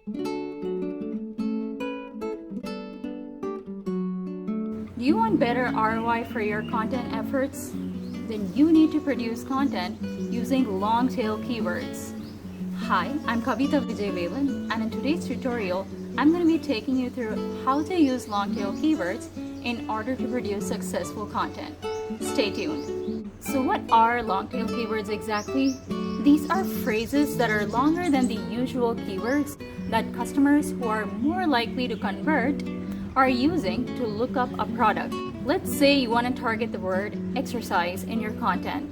Do you want better ROI for your content efforts? Then you need to produce content using long-tail keywords. Hi, I'm Kavitha Vijeyavelan, and in today's tutorial, I'm going to be taking you through how to use long-tail keywords in order to produce successful content. Stay tuned. So what are long-tail keywords exactly? These are phrases that are longer than the usual keywords that customers who are more likely to convert are using to look up a product. Let's say you want to target the word exercise in your content.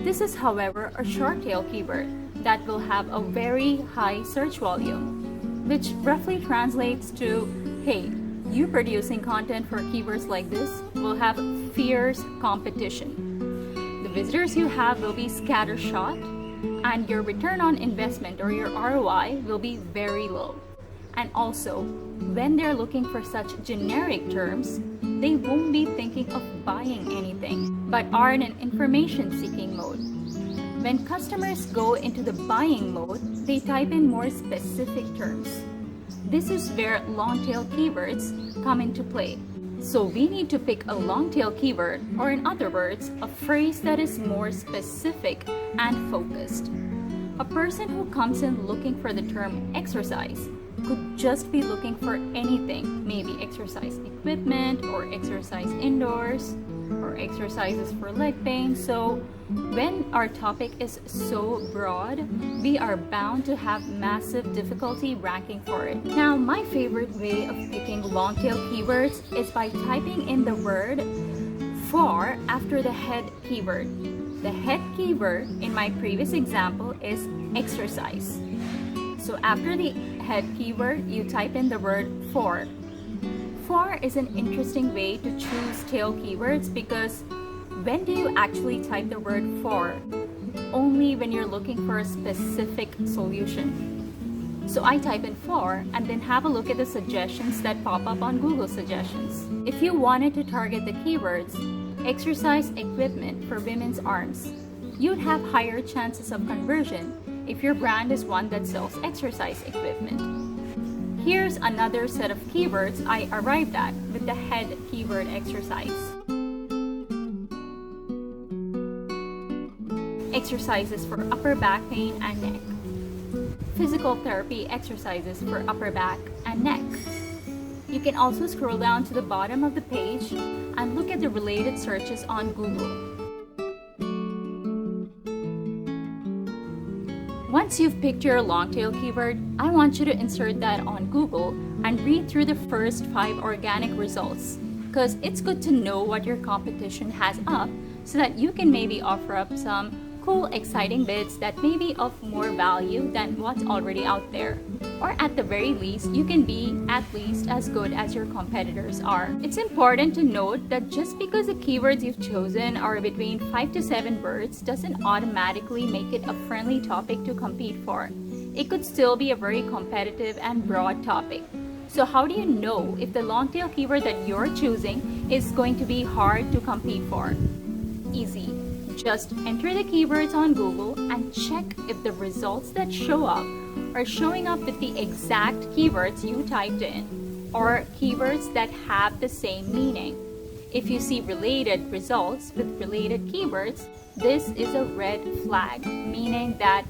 This is, however, a short tail keyword that will have a very high search volume, which roughly translates to, hey, you producing content for keywords like this will have fierce competition. The visitors you have will be scattershot, and your return on investment or your ROI will be very low. And also, when they're looking for such generic terms, they won't be thinking of buying anything, but are in an information-seeking mode. When customers go into the buying mode, they type in more specific terms. This is where long-tail keywords come into play. So we need to pick a long-tail keyword, or in other words, a phrase that is more specific and focused. A person who comes in looking for the term exercise could just be looking for anything, maybe exercise equipment or exercise indoors or exercises for leg pain. So when our topic is so broad, we are bound to have massive difficulty ranking for it. Now, my favorite way of picking long-tail keywords is by typing in the word for after the head keyword. The head keyword in my previous example is exercise. So after the head keyword, you type in the word for. For is an interesting way to choose tail keywords because when do you actually type the word for? Only when you're looking for a specific solution. So I type in for and then have a look at the suggestions that pop up on Google suggestions. If you wanted to target the keywords exercise equipment for women's arms, you'd have higher chances of conversion if your brand is one that sells exercise equipment. Here's another set of keywords I arrived at with the head keyword exercise. Exercises for upper back pain and neck. Physical therapy exercises for upper back and neck. You can also scroll down to the bottom of the page and look at the related searches on Google. Once you've picked your long-tail keyword, I want you to insert that on Google and read through the first 5 organic results, because it's good to know what your competition has up so that you can maybe offer up some cool, exciting bits that may be of more value than what's already out there. Or at the very least, you can be at least as good as your competitors are. It's important to note that just because the keywords you've chosen are between 5 to 7 words doesn't automatically make it a friendly topic to compete for. It could still be a very competitive and broad topic. So how do you know if the long-tail keyword that you're choosing is going to be hard to compete for? Easy. Just enter the keywords on Google and check if the results that show up are showing up with the exact keywords you typed in, or keywords that have the same meaning. If you see related results with related keywords, this is a red flag, meaning that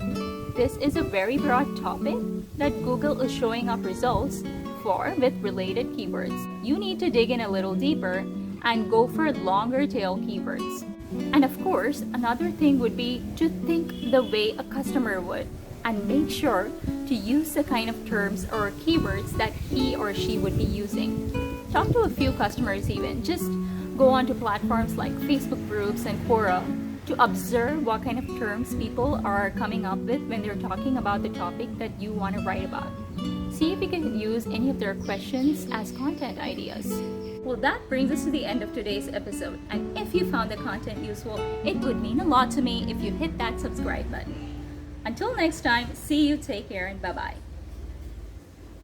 this is a very broad topic that Google is showing up results for with related keywords. You need to dig in a little deeper and go for longer tail keywords. And of course, another thing would be to think the way a customer would and make sure to use the kind of terms or keywords that he or she would be using. Talk to a few customers even. Just go onto platforms like Facebook groups and Quora to observe what kind of terms people are coming up with when they're talking about the topic that you want to write about. See if you can use any of their questions as content ideas. Well, that brings us to the end of today's episode. And if you found the content useful, it would mean a lot to me if you hit that subscribe button. Until next time, see you, take care, and bye-bye.